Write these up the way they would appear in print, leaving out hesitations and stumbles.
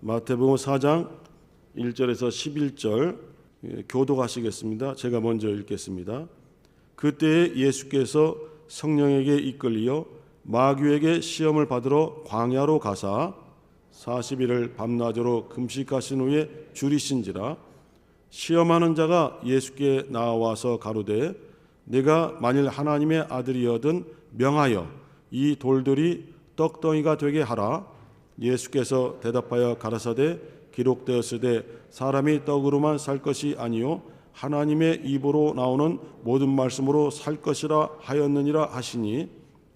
마태복음 4장 1절에서 11절 교독하시겠습니다. 제가 먼저 읽겠습니다. 그때에 예수께서 성령에게 이끌리어 마귀에게 시험을 받으러 광야로 가사 40일을 밤낮으로 금식하신 후에 줄이신지라. 시험하는 자가 예수께 나와서 가로되 내가 만일 하나님의 아들이여든 명하여 이 돌들이 떡덩이가 되게 하라. 예수께서 대답하여 가라사대 기록되었으되 사람이 떡으로만 살 것이 아니요 하나님의 입으로 나오는 모든 말씀으로 살 것이라 하였느니라 하시니,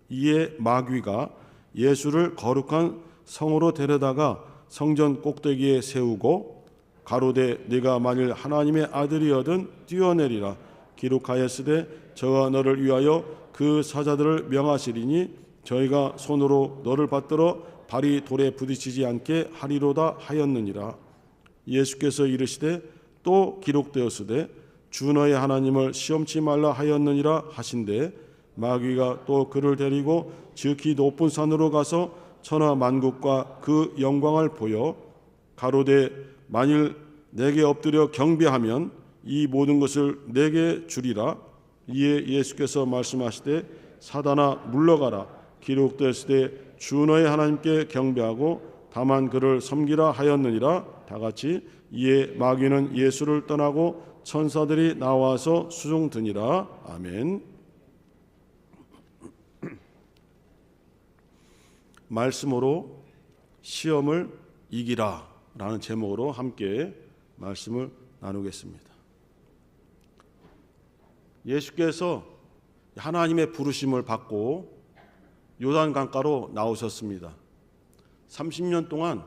이에 마귀가 예수를 거룩한 성으로 데려다가 성전 꼭대기에 세우고 가로되 네가 만일 하나님의 아들이여든 뛰어내리라. 기록하였으되 저가 너를 위하여 그 사자들을 명하시리니 저희가 손으로 너를 받들어 발이 돌에 부딪히지 않게 하리로다 하였느니라. 예수께서 이르시되 또 기록되었으되 주 너의 하나님을 시험치 말라 하였느니라 하신대, 마귀가 또 그를 데리고 지극히 높은 산으로 가서 천하 만국과 그 영광을 보여 가로되 만일 내게 엎드려 경배하면 이 모든 것을 내게 주리라. 이에 예수께서 말씀하시되 사단아 물러가라. 기록되었으되 주 너의 하나님께 경배하고 다만 그를 섬기라 하였느니라. 다같이 이에 마귀는 예수를 떠나고 천사들이 나와서 수종드니라. 아멘. 말씀으로 시험을 이기라 라는 제목으로 함께 말씀을 나누겠습니다. 예수께서 하나님의 부르심을 받고 요단 강가로 나오셨습니다. 30년 동안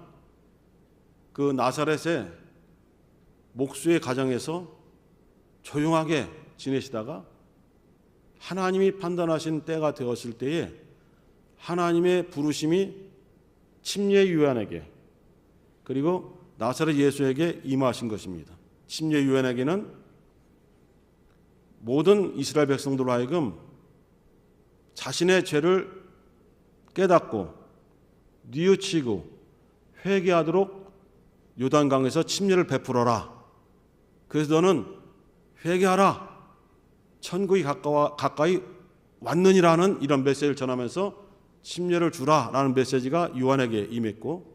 그 나사렛의 목수의 가정에서 조용하게 지내시다가 하나님이 판단하신 때가 되었을 때에 하나님의 부르심이 침례 요한에게 그리고 나사렛 예수에게 임하신 것입니다. 침례 요한에게는 모든 이스라엘 백성들로 하여금 자신의 죄를 깨닫고 뉘우치고 회개하도록 요단강에서 침례를 베풀어라. 그래서 너는 회개하라. 천국이 가까이 왔느니라는 이런 메시지를 전하면서 침례를 주라라는 메시지가 요한에게 임했고,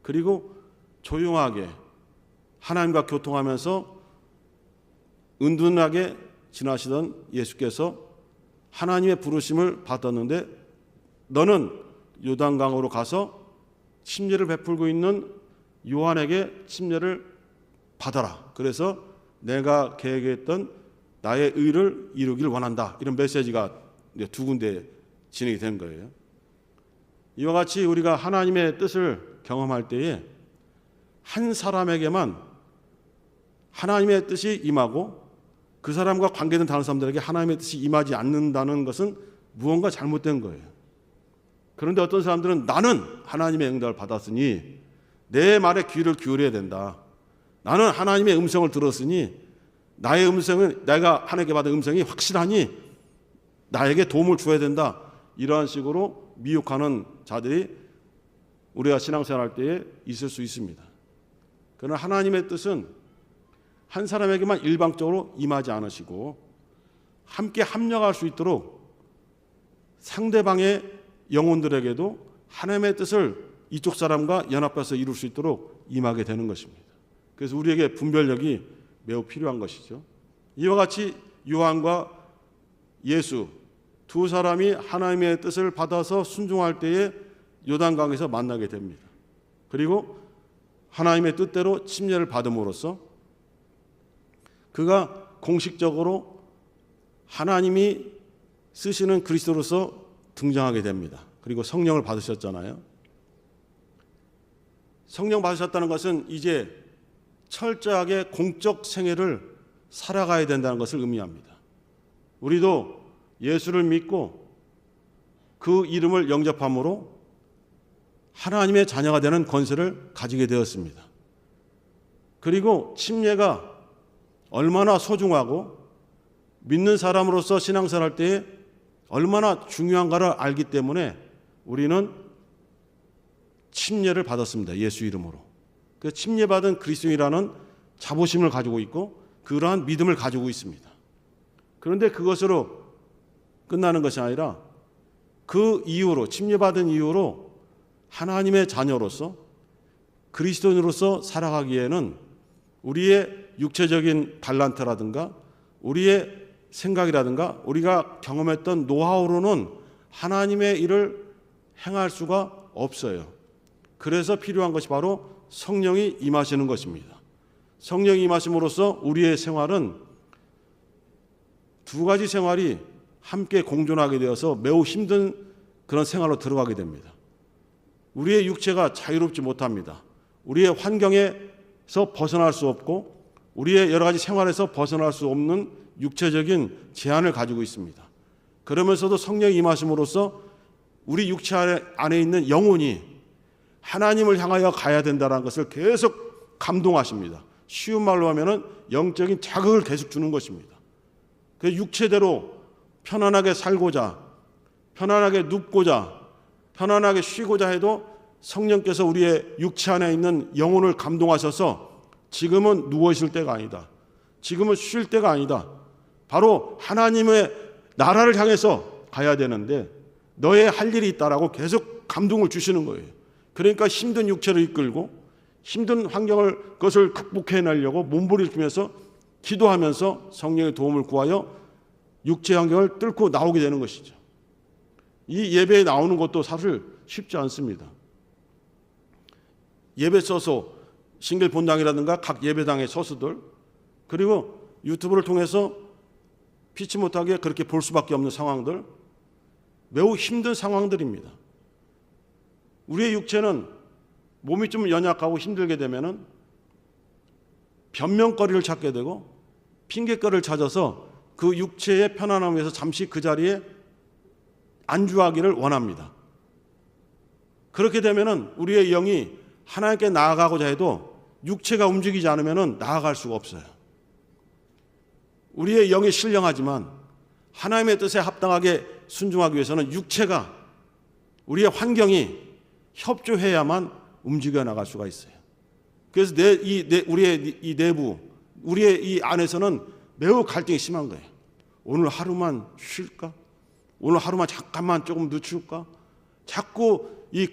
그리고 조용하게 하나님과 교통하면서 은둔하게 지나시던 예수께서 하나님의 부르심을 받았는데 너는 요단강으로 가서 침례를 베풀고 있는 요한에게 침례를 받아라. 그래서 내가 계획했던 나의 의를 이루길 원한다. 이런 메시지가 두 군데에 진행이 된 거예요. 이와 같이 우리가 하나님의 뜻을 경험할 때에 한 사람에게만 하나님의 뜻이 임하고 그 사람과 관계된 다른 사람들에게 하나님의 뜻이 임하지 않는다는 것은 무언가 잘못된 거예요. 그런데 어떤 사람들은 나는 하나님의 응답을 받았으니 내 말에 귀를 기울여야 된다. 나는 하나님의 음성을 들었으니 나의 음성은 내가 하나님께 받은 음성이 확실하니 나에게 도움을 줘야 된다. 이러한 식으로 미혹하는 자들이 우리가 신앙생활할 때에 있을 수 있습니다. 그러나 하나님의 뜻은 한 사람에게만 일방적으로 임하지 않으시고 함께 합력할 수 있도록 상대방의 영혼들에게도 하나님의 뜻을 이쪽 사람과 연합해서 이룰 수 있도록 임하게 되는 것입니다. 그래서 우리에게 분별력이 매우 필요한 것이죠. 이와 같이 요한과 예수 두 사람이 하나님의 뜻을 받아서 순종할 때에 요단강에서 만나게 됩니다. 그리고 하나님의 뜻대로 침례를 받음으로써 그가 공식적으로 하나님이 쓰시는 그리스도로서 등장하게 됩니다. 그리고 성령을 받으셨잖아요. 성령 받으셨다는 것은 이제 철저하게 공적 생애를 살아가야 된다는 것을 의미합니다. 우리도 예수를 믿고 그 이름을 영접함으로 하나님의 자녀가 되는 권세를 가지게 되었습니다. 그리고 침례가 얼마나 소중하고 믿는 사람으로서 신앙생활할 때에 얼마나 중요한가를 알기 때문에 우리는 침례를 받았습니다. 예수 이름으로. 그 침례받은 그리스도인이라는 자부심을 가지고 있고 그러한 믿음을 가지고 있습니다. 그런데 그것으로 끝나는 것이 아니라 그 이후로 침례받은 이후로 하나님의 자녀로서 그리스도인으로서 살아가기에는 우리의 육체적인 달란트라든가 우리의 생각이라든가 우리가 경험했던 노하우로는 하나님의 일을 행할 수가 없어요. 그래서 필요한 것이 바로 성령이 임하시는 것입니다. 성령이 임하심으로써 우리의 생활은 두 가지 생활이 함께 공존하게 되어서 매우 힘든 그런 생활로 들어가게 됩니다. 우리의 육체가 자유롭지 못합니다. 우리의 환경에서 벗어날 수 없고 우리의 여러 가지 생활에서 벗어날 수 없는 육체적인 제한을 가지고 있습니다. 그러면서도 성령이 임하심으로써 우리 육체 안에 있는 영혼이 하나님을 향하여 가야 된다는 것을 계속 감동하십니다. 쉬운 말로 하면은 영적인 자극을 계속 주는 것입니다. 그 육체대로 편안하게 살고자, 편안하게 눕고자, 편안하게 쉬고자 해도 성령께서 우리의 육체 안에 있는 영혼을 감동하셔서 지금은 누워 있을 때가 아니다. 지금은 쉴 때가 아니다. 바로 하나님의 나라를 향해서 가야 되는데 너의 할 일이 있다라고 계속 감동을 주시는 거예요. 그러니까 힘든 육체를 이끌고 힘든 환경을 그것을 극복해내려고 몸부림치면서 기도하면서 성령의 도움을 구하여 육체 환경을 뚫고 나오게 되는 것이죠. 이 예배에 나오는 것도 사실 쉽지 않습니다. 예배 서서 싱글 본당이라든가 각 예배당의 서수들 그리고 유튜브를 통해서 피치 못하게 그렇게 볼 수밖에 없는 상황들 매우 힘든 상황들입니다. 우리의 육체는 몸이 좀 연약하고 힘들게 되면은 변명거리를 찾게 되고 핑계거리를 찾아서 그 육체의 편안함을 위해서 잠시 그 자리에 안주하기를 원합니다. 그렇게 되면은 우리의 영이 하나님께 나아가고자 해도 육체가 움직이지 않으면은 나아갈 수가 없어요. 우리의 영이 신령하지만 하나님의 뜻에 합당하게 순종하기 위해서는 육체가 우리의 환경이 협조해야만 움직여 나갈 수가 있어요. 그래서 우리의 이 내부, 우리의 이 안에서는 매우 갈등이 심한 거예요. 오늘 하루만 쉴까? 오늘 하루만 잠깐만 조금 늦출까? 자꾸 이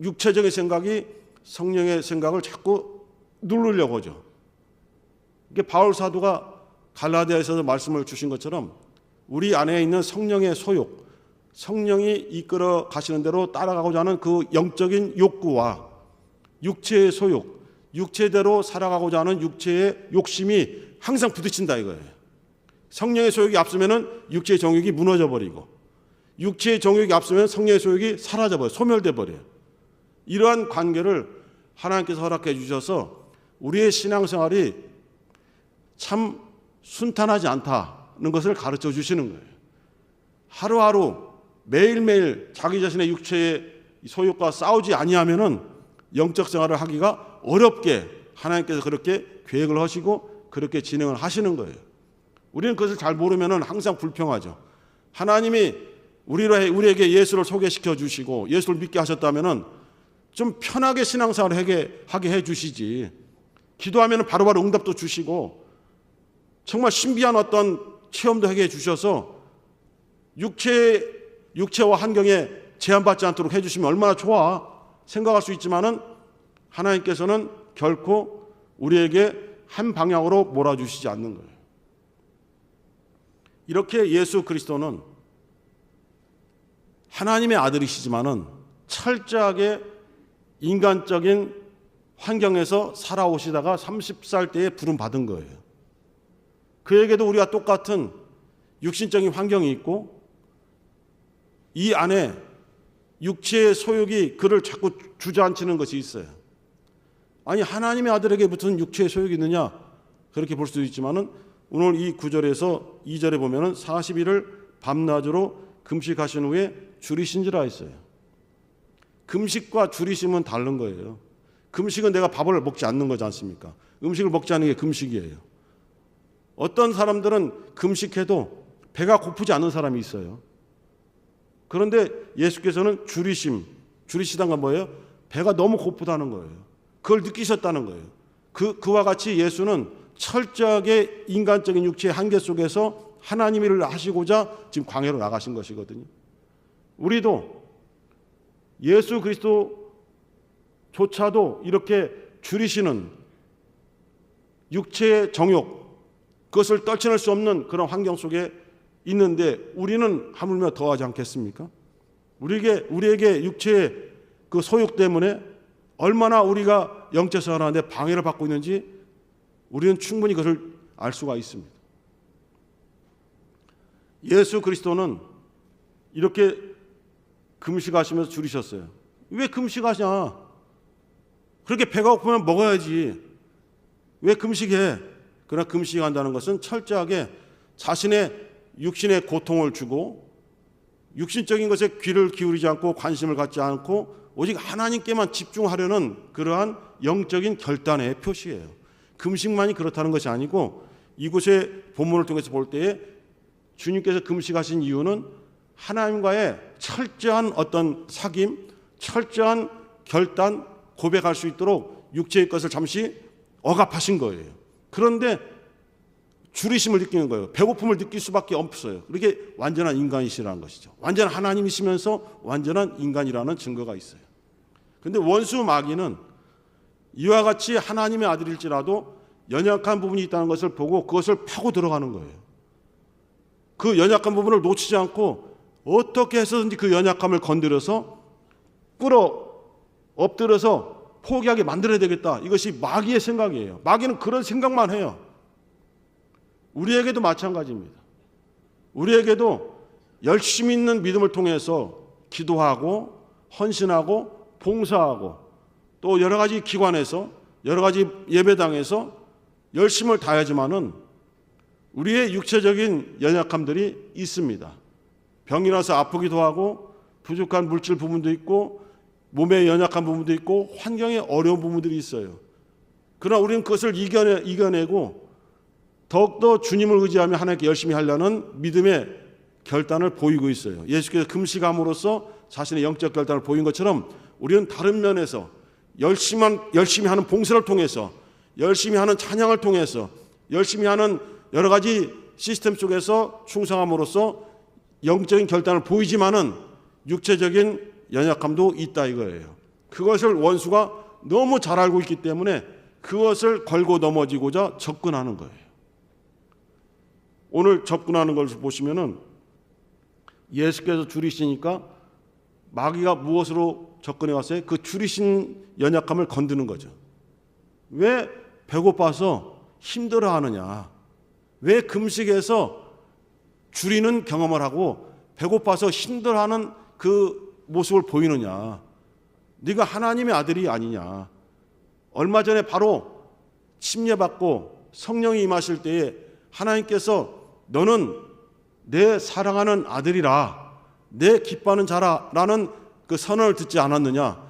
육체적인 생각이 성령의 생각을 자꾸 누르려고 하죠. 이게 바울 사도가 갈라디아에서도 말씀을 주신 것처럼 우리 안에 있는 성령의 소욕, 성령이 이끌어 가시는 대로 따라가고자 하는 그 영적인 욕구와 육체의 소욕, 육체대로 살아가고자 하는 육체의 욕심이 항상 부딪힌다 이거예요. 성령의 소욕이 앞서면은 육체의 정욕이 무너져 버리고 육체의 정욕이 앞서면 성령의 소욕이 사라져 버려요. 소멸돼 버려요. 이러한 관계를 하나님께서 허락해 주셔서 우리의 신앙생활이 참 순탄하지 않다는 것을 가르쳐 주시는 거예요. 하루하루 매일매일 자기 자신의 육체의 소욕과 싸우지 아니하면은 영적 생활을 하기가 어렵게 하나님께서 그렇게 계획을 하시고 그렇게 진행을 하시는 거예요. 우리는 그것을 잘 모르면은 항상 불평하죠. 하나님이 우리에게 예수를 소개시켜 주시고 예수를 믿게 하셨다면은 좀 편하게 신앙생활을 하게 해 주시지. 기도하면은 바로바로 응답도 주시고 정말 신비한 어떤 체험도 하게 해 주셔서 육체와 환경에 제한받지 않도록 해 주시면 얼마나 좋아 생각할 수 있지만은 하나님께서는 결코 우리에게 한 방향으로 몰아주시지 않는 거예요. 이렇게 예수 그리스도는 하나님의 아들이시지만은 철저하게 인간적인 환경에서 살아오시다가 30살 때에 부름 받은 거예요. 그에게도 우리와 똑같은 육신적인 환경이 있고 이 안에 육체의 소욕이 그를 자꾸 주저앉히는 것이 있어요. 아니 하나님의 아들에게 무슨 육체의 소욕이 있느냐 그렇게 볼 수도 있지만은 오늘 이 9절에서 2절에 보면은 40일을 밤낮으로 금식하신 후에 줄이신지라 했어요. 금식과 줄이심은 다른 거예요. 금식은 내가 밥을 먹지 않는 거지 않습니까? 음식을 먹지 않는 게 금식이에요. 어떤 사람들은 금식해도 배가 고프지 않은 사람이 있어요. 그런데 예수께서는 줄이시다는 건 뭐예요? 배가 너무 고프다는 거예요. 그걸 느끼셨다는 거예요. 그와 같이 예수는 철저하게 인간적인 육체의 한계 속에서 하나님의 일을 하시고자 지금 광야로 나가신 것이거든요. 우리도 예수 그리스도조차도 이렇게 줄이시는 육체의 정욕, 그것을 떨쳐낼 수 없는 그런 환경 속에 있는데 우리는 하물며 더하지 않겠습니까? 우리에게 육체의 그 소욕 때문에 얼마나 우리가 영적 생활하는데 방해를 받고 있는지 우리는 충분히 그것을 알 수가 있습니다. 예수 그리스도는 이렇게 금식하시면서 줄이셨어요. 왜 금식하냐? 그렇게 배가 고프면 먹어야지. 왜 금식해? 그러나 금식한다는 것은 철저하게 자신의 육신의 고통을 주고 육신적인 것에 귀를 기울이지 않고 관심을 갖지 않고 오직 하나님께만 집중하려는 그러한 영적인 결단의 표시예요. 금식만이 그렇다는 것이 아니고 이곳의 본문을 통해서 볼 때에 주님께서 금식하신 이유는 하나님과의 철저한 어떤 사귐, 철저한 결단, 고백할 수 있도록 육체의 것을 잠시 억압하신 거예요. 그런데 줄이심을 느끼는 거예요. 배고픔을 느낄 수밖에 없어요. 그렇게 완전한 인간이시라는 것이죠. 완전한 하나님이시면서 완전한 인간이라는 증거가 있어요. 그런데 원수 마귀는 이와 같이 하나님의 아들일지라도 연약한 부분이 있다는 것을 보고 그것을 파고 들어가는 거예요. 그 연약한 부분을 놓치지 않고 어떻게 해서든지 그 연약함을 건드려서 엎드려서 포기하게 만들어야 되겠다. 이것이 마귀의 생각이에요. 마귀는 그런 생각만 해요. 우리에게도 마찬가지입니다. 우리에게도 열심히 있는 믿음을 통해서 기도하고 헌신하고 봉사하고 또 여러 가지 기관에서 여러 가지 예배당에서 열심을 다하지만은 우리의 육체적인 연약함들이 있습니다. 병이 나서 아프기도 하고 부족한 물질 부분도 있고 몸에 연약한 부분도 있고 환경에 어려운 부분들이 있어요. 그러나 우리는 그것을 이겨내고 더욱더 주님을 의지하며 하나님께 열심히 하려는 믿음의 결단을 보이고 있어요. 예수께서 금식함으로써 자신의 영적 결단을 보인 것처럼 우리는 다른 면에서 열심히 하는 봉사를 통해서 열심히 하는 찬양을 통해서 열심히 하는 여러 가지 시스템 속에서 충성함으로써 영적인 결단을 보이지만은 육체적인 연약함도 있다 이거예요. 그것을 원수가 너무 잘 알고 있기 때문에 그것을 걸고 넘어지고자 접근하는 거예요. 오늘 접근하는 것을 보시면은 예수께서 줄이시니까 마귀가 무엇으로 접근해 왔어요? 그 줄이신 연약함을 건드는 거죠. 왜 배고파서 힘들어하느냐? 왜 금식에서 줄이는 경험을 하고 배고파서 힘들어하는 그 모습을 보이느냐? 네가 하나님의 아들이 아니냐? 얼마 전에 바로 침례받고 성령이 임하실 때에 하나님께서 너는 내 사랑하는 아들이라 내 기뻐하는 자라라는 그 선언을 듣지 않았느냐?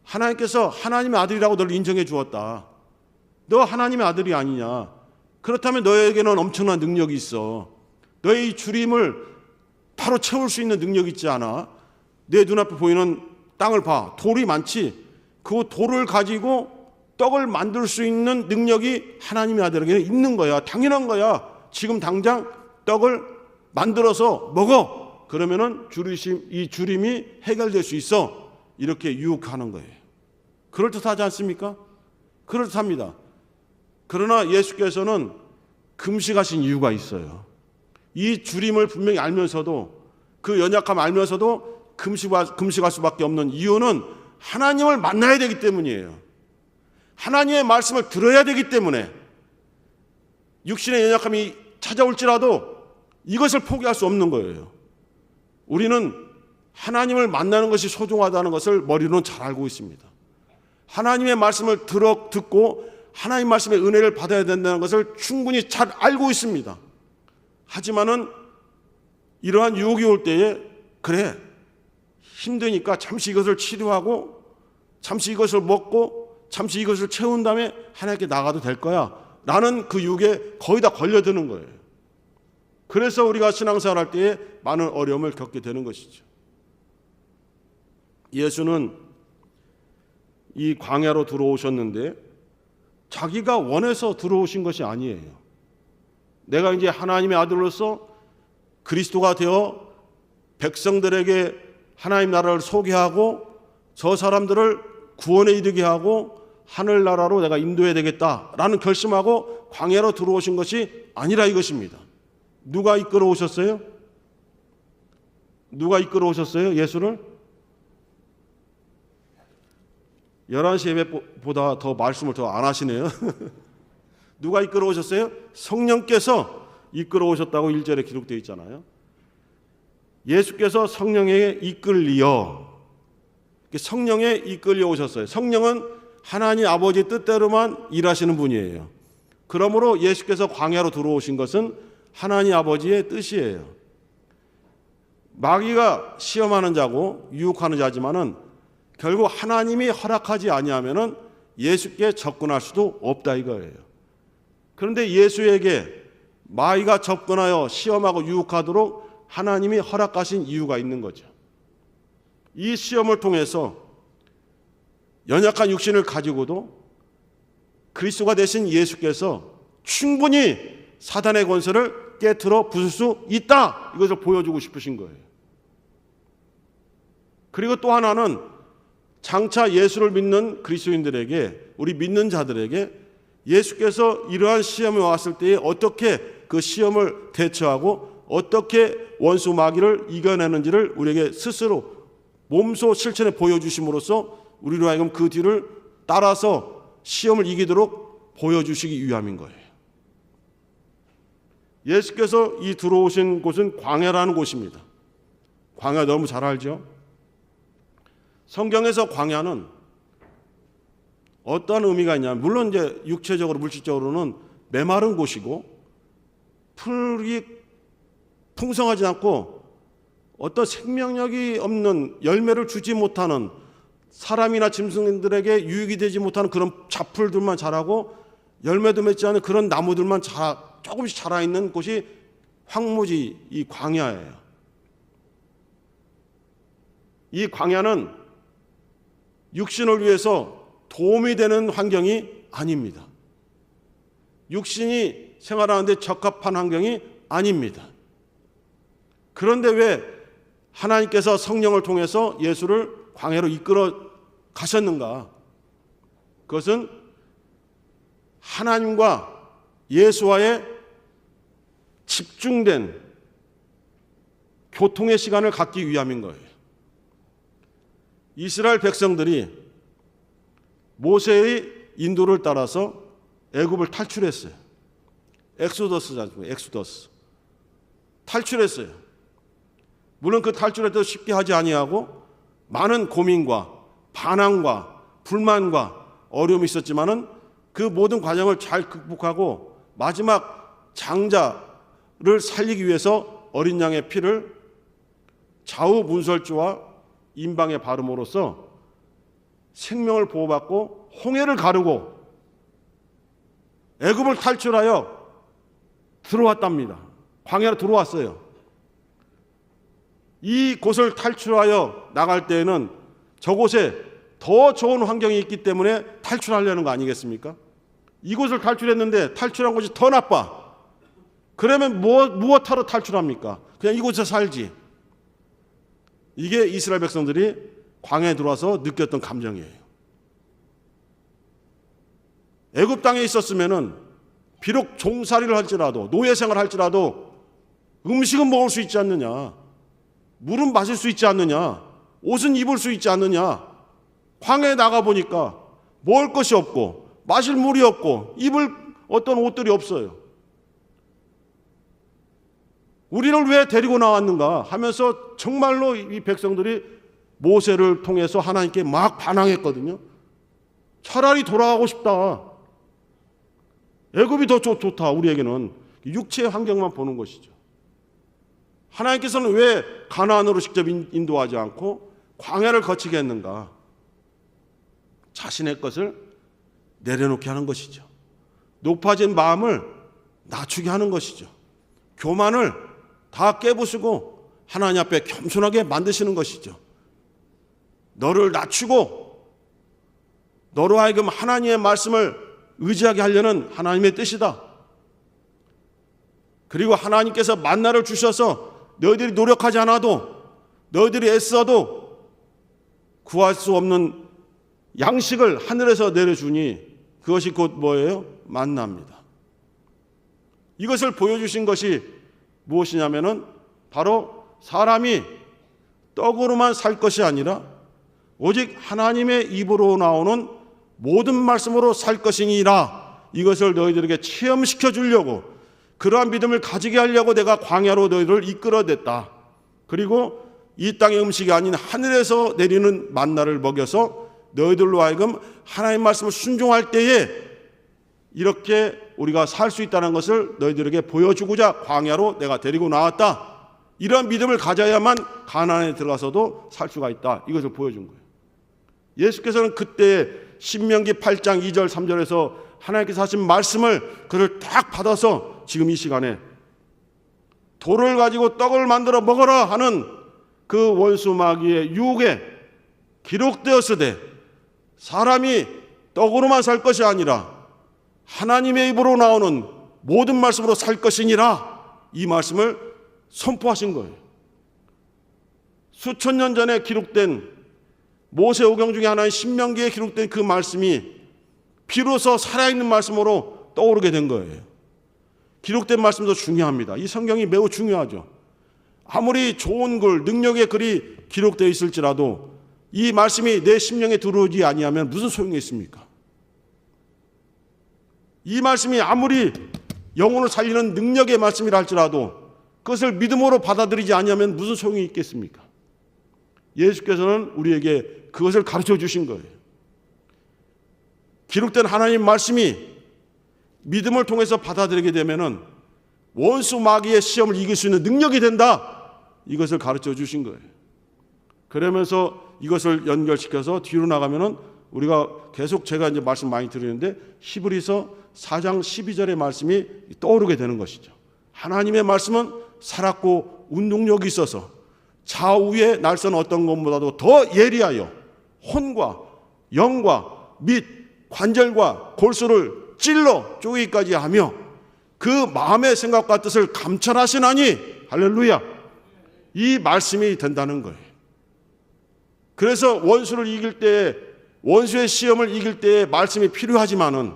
하나님께서 하나님의 아들이라고 너를 인정해 주었다. 너 하나님의 아들이 아니냐? 그렇다면 너에게는 엄청난 능력이 있어. 너의 이 줄임을 바로 채울 수 있는 능력이 있지 않아? 내 눈앞에 보이는 땅을 봐. 돌이 많지? 그 돌을 가지고 떡을 만들 수 있는 능력이 하나님의 아들에게는 있는 거야. 당연한 거야. 지금 당장 떡을 만들어서 먹어. 그러면은 이 줄임이 해결될 수 있어. 이렇게 유혹하는 거예요. 그럴듯하지 않습니까? 그럴듯합니다. 그러나 예수께서는 금식하신 이유가 있어요. 이 줄임을 분명히 알면서도 그 연약함 알면서도 금식할 수밖에 없는 이유는 하나님을 만나야 되기 때문이에요. 하나님의 말씀을 들어야 되기 때문에 육신의 연약함이 찾아올지라도 이것을 포기할 수 없는 거예요. 우리는 하나님을 만나는 것이 소중하다는 것을 머리로는 잘 알고 있습니다. 하나님의 말씀을 듣고 하나님 말씀의 은혜를 받아야 된다는 것을 충분히 잘 알고 있습니다. 하지만은 이러한 유혹이 올 때에 그래 힘드니까 잠시 이것을 치료하고 잠시 이것을 먹고 잠시 이것을 채운 다음에 하나님께 나가도 될 거야 라는 그 유혹에 거의 다 걸려드는 거예요. 그래서 우리가 신앙생활 할 때에 많은 어려움을 겪게 되는 것이죠. 예수는 이 광야로 들어오셨는데 자기가 원해서 들어오신 것이 아니에요. 내가 이제 하나님의 아들로서 그리스도가 되어 백성들에게 하나님 나라를 소개하고 저 사람들을 구원에 이르게 하고 하늘나라로 내가 인도해야 되겠다라는 결심하고 광야로 들어오신 것이 아니라 이것입니다. 누가 이끌어 오셨어요? 누가 이끌어 오셨어요? 예수를? 11시 예배보다 더 말씀을 더 안 하시네요. 누가 이끌어 오셨어요? 성령께서 이끌어 오셨다고 1절에 기록되어 있잖아요. 예수께서 성령에 이끌리어, 성령에 이끌려 오셨어요. 성령은 하나님 아버지 뜻대로만 일하시는 분이에요. 그러므로 예수께서 광야로 들어오신 것은 하나님 아버지의 뜻이에요. 마귀가 시험하는 자고 유혹하는 자지만은 결국 하나님이 허락하지 아니하면은 예수께 접근할 수도 없다 이거예요. 그런데 예수에게 마귀가 접근하여 시험하고 유혹하도록 하나님이 허락하신 이유가 있는 거죠. 이 시험을 통해서 연약한 육신을 가지고도 그리스도가 되신 예수께서 충분히 사단의 권세를 깨트려 부술 수 있다, 이것을 보여주고 싶으신 거예요. 그리고 또 하나는 장차 예수를 믿는 그리스도인들에게, 우리 믿는 자들에게 예수께서 이러한 시험이 왔을 때에 어떻게 그 시험을 대처하고 어떻게 원수 마귀를 이겨내는지를 우리에게 스스로 몸소 실천해 보여주심으로써 우리로 하여금 그 뒤를 따라서 시험을 이기도록 보여주시기 위함인 거예요. 예수께서 이 들어오신 곳은 광야라는 곳입니다. 광야 너무 잘 알죠? 성경에서 광야는 어떤 의미가 있냐면, 물론 이제 육체적으로 물질적으로는 메마른 곳이고 풀이 풍성하지 않고 어떤 생명력이 없는, 열매를 주지 못하는, 사람이나 짐승들에게 유익이 되지 못하는 그런 잡풀들만 자라고 열매도 맺지 않은 그런 나무들만 조금씩 자라 있는 곳이 황무지, 이 광야예요. 이 광야는 육신을 위해서 도움이 되는 환경이 아닙니다. 육신이 생활하는데 적합한 환경이 아닙니다. 그런데 왜 하나님께서 성령을 통해서 예수를 광야로 이끌어 가셨는가? 그것은 하나님과 예수와의 집중된 교통의 시간을 갖기 위함인 거예요. 이스라엘 백성들이 모세의 인도를 따라서 애굽을 탈출했어요. 엑소더스잖아요. 엑소더스. 탈출했어요. 물론 그 탈출할 때도 쉽게 하지 아니하고 많은 고민과 반항과 불만과 어려움이 있었지만은 그 모든 과정을 잘 극복하고 마지막 장자를 살리기 위해서 어린 양의 피를 좌우 문설주와 임방에 바름으로써 생명을 보호받고 홍해를 가르고 애굽을 탈출하여 들어왔답니다. 광야로 들어왔어요. 이 곳을 탈출하여 나갈 때에는 저곳에 더 좋은 환경이 있기 때문에 탈출하려는 거 아니겠습니까? 이곳을 탈출했는데 탈출한 곳이 더 나빠. 그러면 무엇하러 탈출합니까? 그냥 이곳에 살지. 이게 이스라엘 백성들이 광야에 들어와서 느꼈던 감정이에요. 애굽 땅에 있었으면은 비록 종살이를 할지라도, 노예생활을 할지라도 음식은 먹을 수 있지 않느냐, 물은 마실 수 있지 않느냐, 옷은 입을 수 있지 않느냐. 광야에 나가 보니까 먹을 것이 없고 마실 물이 없고 입을 어떤 옷들이 없어요. 우리를 왜 데리고 나왔는가 하면서 정말로 이 백성들이 모세를 통해서 하나님께 막 반항했거든요. 차라리 돌아가고 싶다. 애굽이 더 좋다. 우리에게는 육체의 환경만 보는 것이죠. 하나님께서는 왜 가나안으로 직접 인도하지 않고 광야를 거치게 했는가? 자신의 것을 내려놓게 하는 것이죠. 높아진 마음을 낮추게 하는 것이죠. 교만을 다 깨부수고 하나님 앞에 겸손하게 만드시는 것이죠. 너를 낮추고 너로 하여금 하나님의 말씀을 의지하게 하려는 하나님의 뜻이다. 그리고 하나님께서 만나를 주셔서 너희들이 노력하지 않아도, 너희들이 애써도 구할 수 없는 양식을 하늘에서 내려주니 그것이 곧 뭐예요? 만나입니다. 이것을 보여주신 것이 무엇이냐면은 바로 사람이 떡으로만 살 것이 아니라 오직 하나님의 입으로 나오는 모든 말씀으로 살 것이니라. 이것을 너희들에게 체험시켜 주려고, 그러한 믿음을 가지게 하려고 내가 광야로 너희를 이끌어냈다. 그리고 이 땅의 음식이 아닌 하늘에서 내리는 만나를 먹여서 너희들로 하여금 하나님의 말씀을 순종할 때에 이렇게 우리가 살 수 있다는 것을 너희들에게 보여주고자 광야로 내가 데리고 나왔다. 이런 믿음을 가져야만 가나안에 들어가서도 살 수가 있다. 이것을 보여준 거예요. 예수께서는 그때 신명기 8장 2절 3절에서 하나님께서 하신 말씀을 그를 딱 받아서 지금 이 시간에 돌을 가지고 떡을 만들어 먹어라 하는 그 원수 마귀의 유혹에 기록되었으되 사람이 떡으로만 살 것이 아니라 하나님의 입으로 나오는 모든 말씀으로 살 것이니라. 이 말씀을 선포하신 거예요. 수천 년 전에 기록된 모세오경 중에 하나인 신명기에 기록된 그 말씀이 비로소 살아있는 말씀으로 떠오르게 된 거예요. 기록된 말씀도 중요합니다. 이 성경이 매우 중요하죠. 아무리 좋은 글, 능력의 글이 기록되어 있을지라도 이 말씀이 내 심령에 들어오지 아니하면 무슨 소용이 있습니까? 이 말씀이 아무리 영혼을 살리는 능력의 말씀이라 할지라도 그것을 믿음으로 받아들이지 아니하면 무슨 소용이 있겠습니까? 예수께서는 우리에게 그것을 가르쳐 주신 거예요. 기록된 하나님 말씀이 믿음을 통해서 받아들이게 되면은 원수 마귀의 시험을 이길 수 있는 능력이 된다. 이것을 가르쳐 주신 거예요. 그러면서 이것을 연결시켜서 뒤로 나가면은 우리가 계속 제가 이제 말씀 많이 드리는데 히브리서 4장 12절의 말씀이 떠오르게 되는 것이죠. 하나님의 말씀은 살았고 운동력이 있어서 좌우에 날선 어떤 것보다도 더 예리하여 혼과 영과 및 관절과 골수를 찔러 쪼개기까지 하며 그 마음의 생각과 뜻을 감찰하시나니 할렐루야. 이 말씀이 된다는 거예요. 그래서 원수를 이길 때, 원수의 시험을 이길 때 말씀이 필요하지만은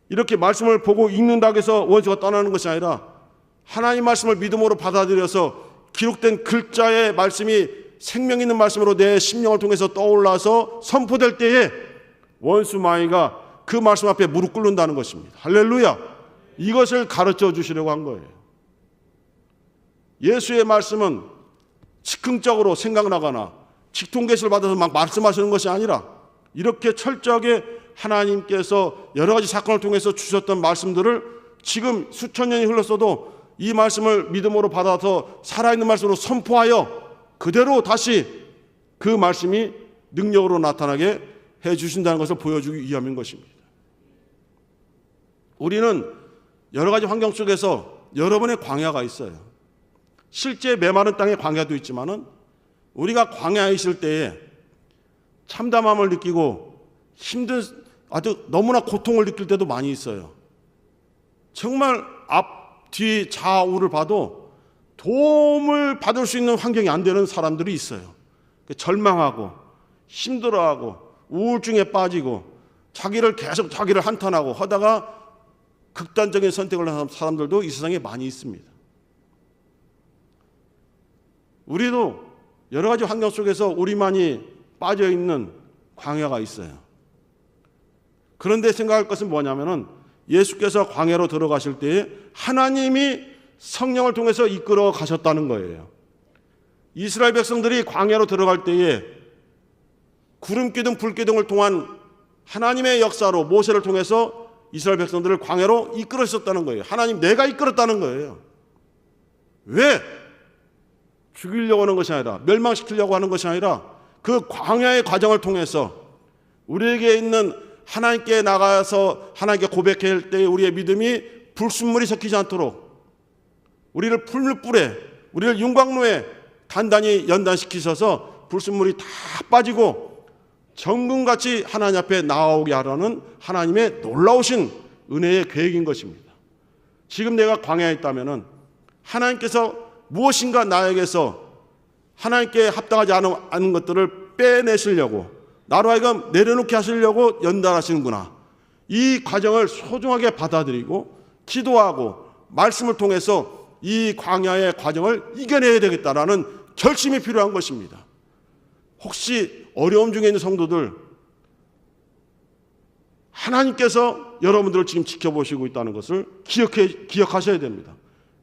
이렇게 말씀을 보고 읽는다고 해서 원수가 떠나는 것이 아니라 하나님 말씀을 믿음으로 받아들여서 기록된 글자의 말씀이 생명 있는 말씀으로 내 심령을 통해서 떠올라서 선포될 때에 원수 마귀가 그 말씀 앞에 무릎 꿇는다는 것입니다. 할렐루야. 이것을 가르쳐 주시려고 한 거예요. 예수의 말씀은 즉흥적으로 생각나거나 직통계시를 받아서 막 말씀하시는 것이 아니라 이렇게 철저하게 하나님께서 여러 가지 사건을 통해서 주셨던 말씀들을 지금 수천 년이 흘렀어도 이 말씀을 믿음으로 받아서 살아있는 말씀으로 선포하여 그대로 다시 그 말씀이 능력으로 나타나게 해주신다는 것을 보여주기 위함인 것입니다. 우리는 여러 가지 환경 속에서 여러분의 광야가 있어요. 실제 메마른 땅의 광야도 있지만은 우리가 광야에 있을 때에 참담함을 느끼고 힘든 아주 너무나 고통을 느낄 때도 많이 있어요. 정말 앞, 뒤, 좌우를 봐도 도움을 받을 수 있는 환경이 안 되는 사람들이 있어요. 절망하고 힘들어하고 우울증에 빠지고 계속 자기를 한탄하고 하다가 극단적인 선택을 하는 사람들도 이 세상에 많이 있습니다. 우리도 여러 가지 환경 속에서 우리만이 빠져있는 광야가 있어요. 그런데 생각할 것은 뭐냐면은 예수께서 광야로 들어가실 때에 하나님이 성령을 통해서 이끌어 가셨다는 거예요. 이스라엘 백성들이 광야로 들어갈 때에 구름기둥 불기둥을 통한 하나님의 역사로 모세를 통해서 이스라엘 백성들을 광야로 이끌으셨다는 거예요. 하나님 내가 이끌었다는 거예요. 왜? 죽이려고 하는 것이 아니라 멸망시키려고 하는 것이 아니라 그 광야의 과정을 통해서 우리에게 있는 하나님께 나가서 하나님께 고백할 때 우리의 믿음이 불순물이 섞이지 않도록 우리를 풀물불에 우리를 윤광로에 단단히 연단시키셔서 불순물이 다 빠지고 정금같이 하나님 앞에 나오게 하라는 하나님의 놀라우신 은혜의 계획인 것입니다. 지금 내가 광야에 있다면 하나님께서 무엇인가 나에게서 하나님께 합당하지 않은 것들을 빼내시려고, 나로 하여금 내려놓게 하시려고 연단하시는구나. 이 과정을 소중하게 받아들이고 기도하고 말씀을 통해서 이 광야의 과정을 이겨내야 되겠다라는 결심이 필요한 것입니다. 혹시 어려움 중에 있는 성도들, 하나님께서 여러분들을 지금 지켜보시고 있다는 것을 기억하셔야 됩니다.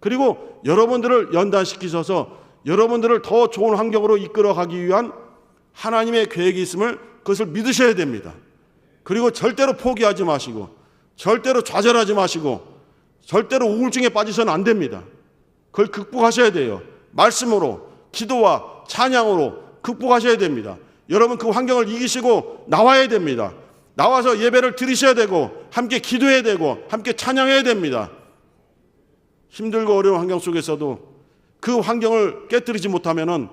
그리고 여러분들을 연단시키셔서 여러분들을 더 좋은 환경으로 이끌어가기 위한 하나님의 계획이 있음을, 그것을 믿으셔야 됩니다. 그리고 절대로 포기하지 마시고, 절대로 좌절하지 마시고, 절대로 우울증에 빠지서는 안 됩니다. 그걸 극복하셔야 돼요. 말씀으로, 기도와 찬양으로 극복하셔야 됩니다. 여러분 그 환경을 이기시고 나와야 됩니다. 나와서 예배를 드리셔야 되고, 함께 기도해야 되고, 함께 찬양해야 됩니다. 힘들고 어려운 환경 속에서도 그 환경을 깨뜨리지 못하면은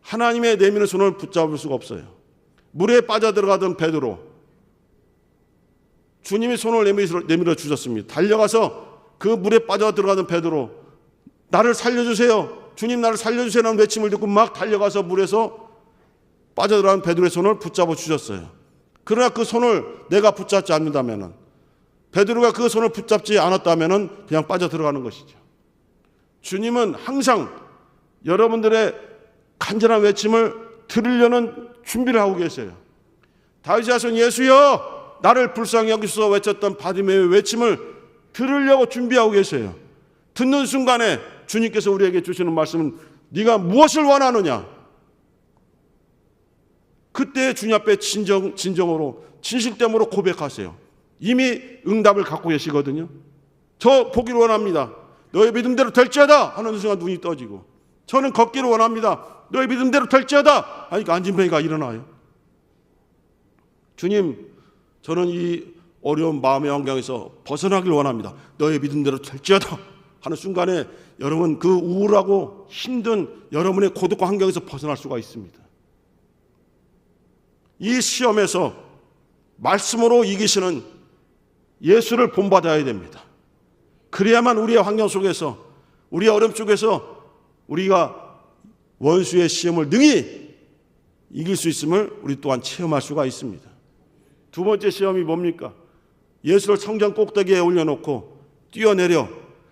하나님의 내미는 손을 붙잡을 수가 없어요. 물에 빠져들어가던 베드로, 주님이 손을 내밀어 주셨습니다. 달려가서 그 물에 빠져들어가던 베드로, 나를 살려주세요, 주님 나를 살려주세요라는 외침을 듣고 막 달려가서 물에서 빠져들어간 베드로의 손을 붙잡아 주셨어요. 그러나 그 손을 내가 붙잡지 않는다면, 베드로가 그 손을 붙잡지 않았다면 그냥 빠져들어가는 것이죠. 주님은 항상 여러분들의 간절한 외침을 들으려는 준비를 하고 계세요. 다윗의 자손 예수여 나를 불쌍히 여기소서 외쳤던 바디메의 외침을 들으려고 준비하고 계세요. 듣는 순간에 주님께서 우리에게 주시는 말씀은 네가 무엇을 원하느냐, 그때 주님 앞에 진정으로 진실됨으로 고백하세요. 이미 응답을 갖고 계시거든요. 저 보기를 원합니다, 너의 믿음대로 될지어다 하는 순간 눈이 떠지고, 저는 걷기를 원합니다, 너의 믿음대로 될지어다 하니까 안진뱅이가 일어나요. 주님, 저는 이 어려운 마음의 환경에서 벗어나길 원합니다, 너의 믿음대로 될지어다 하는 순간에 여러분 그 우울하고 힘든 여러분의 고독한 환경에서 벗어날 수가 있습니다. 이 시험에서 말씀으로 이기시는 예수를 본받아야 됩니다. 그래야만 우리의 환경 속에서, 우리의 어려움 속에서 우리가 원수의 시험을 능히 이길 수 있음을 우리 또한 체험할 수가 있습니다. 두 번째 시험이 뭡니까? 예수를 성전 꼭대기에 올려놓고 뛰어내려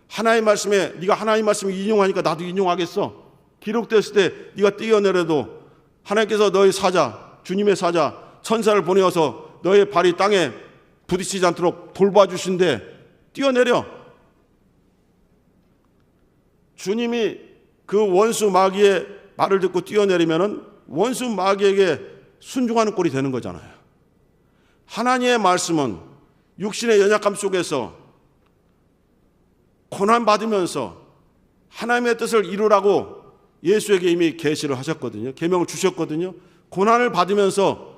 하나님의 말씀에, 네가 하나님의 말씀을 인용하니까 나도 인용하겠어, 기록됐을 때 네가 뛰어내려도 하나님께서 너의 사자, 주님의 사자 천사를 보내어서 너의 발이 땅에 부딪히지 않도록 돌봐주신데 뛰어내려. 주님이 그 원수 마귀의 말을 듣고 뛰어내리면은 원수 마귀에게 순종하는 꼴이 되는 거잖아요. 하나님의 말씀은 육신의 연약함 속에서 고난받으면서 하나님의 뜻을 이루라고 예수에게 이미 계시를 하셨거든요. 계명을 주셨거든요. 고난을 받으면서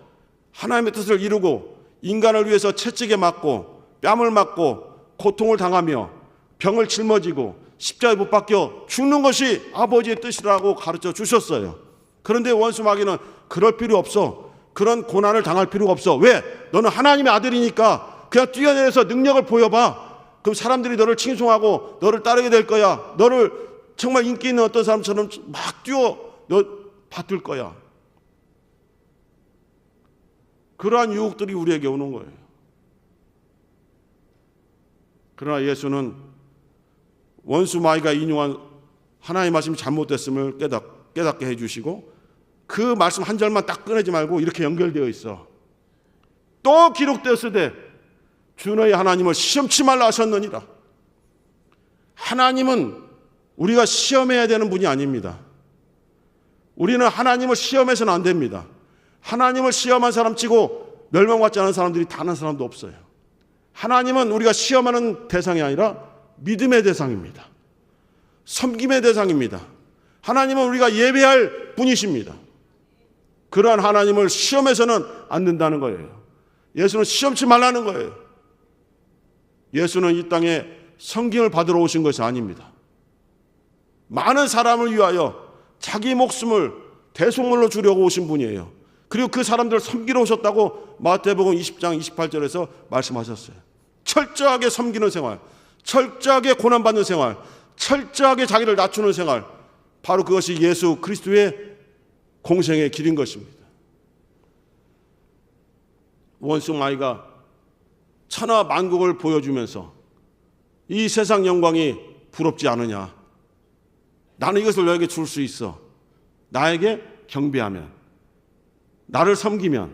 하나님의 뜻을 이루고 인간을 위해서 채찍에 맞고 뺨을 맞고 고통을 당하며 병을 짊어지고 십자가에 못 박혀 죽는 것이 아버지의 뜻이라고 가르쳐 주셨어요. 그런데 원수 마귀는 그럴 필요 없어, 그런 고난을 당할 필요가 없어. 왜? 너는 하나님의 아들이니까 그냥 뛰어내려서 능력을 보여봐. 그럼 사람들이 너를 칭송하고 너를 따르게 될 거야. 너를 정말 인기 있는 어떤 사람처럼 막 너 받들 거야. 그러한 유혹들이 우리에게 오는 거예요. 그러나 예수는 원수 마귀가 인용한 하나님의 말씀이 잘못됐음을 깨닫게 해주시고, 그 말씀 한 절만 딱 꺼내지 말고 이렇게 연결되어 있어. 또 기록되었으되 주 너희 하나님을 시험치 말라 하셨느니라. 하나님은 우리가 시험해야 되는 분이 아닙니다. 우리는 하나님을 시험해서는 안 됩니다. 하나님을 시험한 사람 치고 멸망받지 않은 사람들이 단 한 사람도 없어요. 하나님은 우리가 시험하는 대상이 아니라 믿음의 대상입니다. 섬김의 대상입니다. 하나님은 우리가 예배할 분이십니다. 그러한 하나님을 시험해서는 안 된다는 거예요. 예수는 시험치 말라는 거예요. 예수는 이 땅에 성김을 받으러 오신 것이 아닙니다. 많은 사람을 위하여 자기 목숨을 대속물로 주려고 오신 분이에요. 그리고 그 사람들을 섬기러 오셨다고 마태복음 20장 28절에서 말씀하셨어요. 철저하게 섬기는 생활, 철저하게 고난받는 생활, 철저하게 자기를 낮추는 생활, 바로 그것이 예수 그리스도의 공생의 길인 것입니다. 원수 마귀가 천하 만국을 보여주면서 이 세상 영광이 부럽지 않으냐, 나는 이것을 너에게 줄 수 있어, 나에게 경배하면, 나를 섬기면,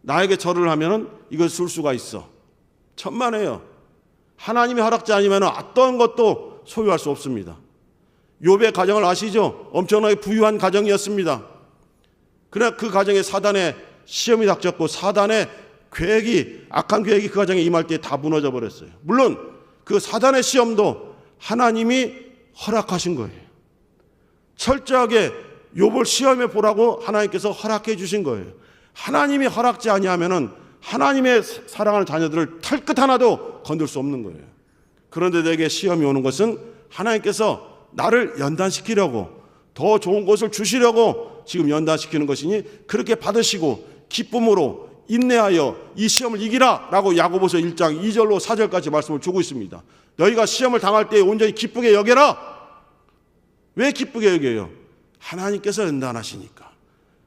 나에게 절을 하면 이것을 줄 수가 있어. 천만에요. 하나님의 허락지 아니면 어떤 것도 소유할 수 없습니다. 욥의 가정을 아시죠? 엄청나게 부유한 가정이었습니다. 그러나 그 가정에 사단의 시험이 닥쳤고 사단의 계획이, 악한 계획이 그 가정에 임할 때 다 무너져 버렸어요. 물론 그 사단의 시험도 하나님이 허락하신 거예요. 철저하게 욥을 시험해 보라고 하나님께서 허락해 주신 거예요. 하나님이 허락지 아니하면은 하나님의 사랑하는 자녀들을 털끝 하나도 건들 수 없는 거예요. 그런데 내게 시험이 오는 것은 하나님께서 나를 연단시키려고, 더 좋은 것을 주시려고 지금 연단시키는 것이니 그렇게 받으시고 기쁨으로 인내하여 이 시험을 이기라 라고 야고보서 1장 2절로 4절까지 말씀을 주고 있습니다. 너희가 시험을 당할 때 온전히 기쁘게 여겨라. 왜 기쁘게 여겨요? 하나님께서 연단하시니까,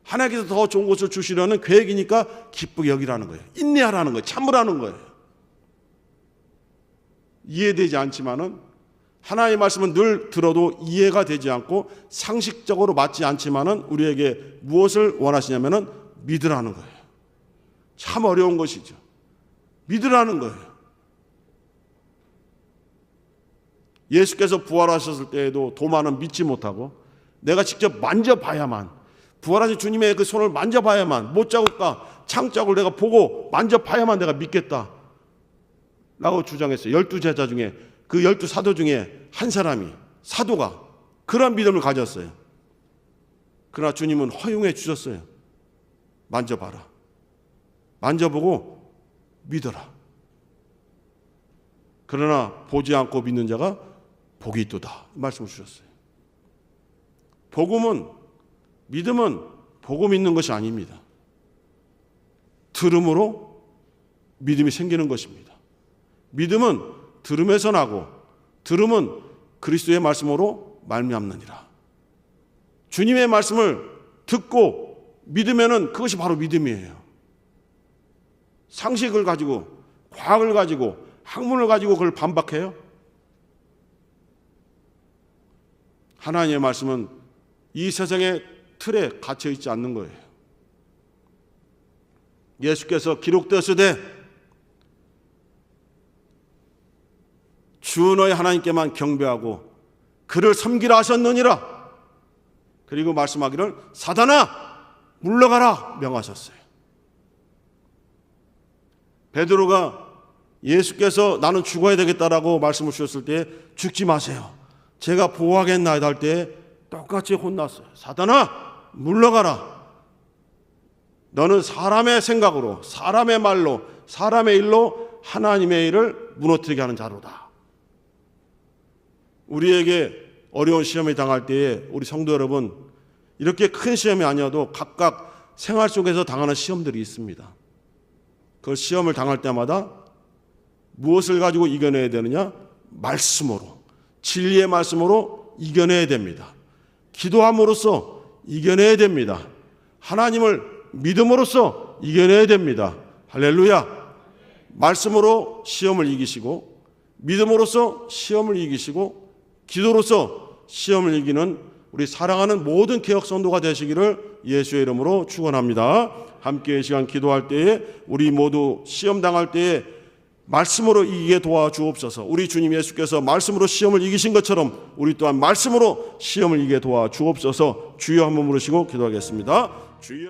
하나님께서 더 좋은 것을 주시려는 계획이니까 기쁘게 여기라는 거예요. 인내하라는 거예요. 참으라는 거예요. 이해되지 않지만은, 하나님의 말씀은 늘 들어도 이해가 되지 않고 상식적으로 맞지 않지만은 우리에게 무엇을 원하시냐면은 믿으라는 거예요. 참 어려운 것이죠. 믿으라는 거예요. 예수께서 부활하셨을 때에도 도마는 믿지 못하고 내가 직접 만져봐야만, 부활하신 주님의 그 손을 만져봐야만, 못자국과 창자국을 내가 보고 만져봐야만 내가 믿겠다 라고 주장했어요. 12제자 중에, 그 12사도 중에 한 사람이, 사도가 그런 믿음을 가졌어요. 그러나 주님은 허용해 주셨어요. 만져봐라. 만져보고 믿어라. 그러나 보지 않고 믿는 자가 복이 있도다 말씀을 주셨어요. 복음은, 믿음은 보고 믿는 것이 아닙니다. 들음으로 믿음이 생기는 것입니다. 믿음은 들음에서 나고 들음은 그리스도의 말씀으로 말미암느니라. 주님의 말씀을 듣고 믿으면은 그것이 바로 믿음이에요. 상식을 가지고, 과학을 가지고, 학문을 가지고 그걸 반박해요? 하나님의 말씀은 이 세상의 틀에 갇혀 있지 않는 거예요. 예수께서 기록되었으되 주 너희 하나님께만 경배하고 그를 섬기라 하셨느니라. 그리고 말씀하기를 사단아 물러가라 명하셨어요. 베드로가 예수께서 나는 죽어야 되겠다라고 말씀을 주셨을 때 죽지 마세요, 제가 보호하겠나이다 할 때 똑같이 혼났어요. 사단아 물러가라. 너는 사람의 생각으로, 사람의 말로, 사람의 일로 하나님의 일을 무너뜨리게 하는 자로다. 우리에게 어려운 시험을 당할 때에 우리 성도 여러분, 이렇게 큰 시험이 아니어도 각각 생활 속에서 당하는 시험들이 있습니다. 그 시험을 당할 때마다 무엇을 가지고 이겨내야 되느냐? 말씀으로, 진리의 말씀으로 이겨내야 됩니다. 기도함으로써 이겨내야 됩니다. 하나님을 믿음으로써 이겨내야 됩니다. 할렐루야. 말씀으로 시험을 이기시고, 믿음으로써 시험을 이기시고, 기도로써 시험을 이기는 우리 사랑하는 모든 개혁 성도가 되시기를 예수의 이름으로 축원합니다. 함께 이 시간 기도할 때에 우리 모두 시험 당할 때에 말씀으로 이기게 도와주옵소서. 우리 주님 예수께서 말씀으로 시험을 이기신 것처럼 우리 또한 말씀으로 시험을 이기게 도와주옵소서. 주여 한번 부르시고 기도하겠습니다. 주여.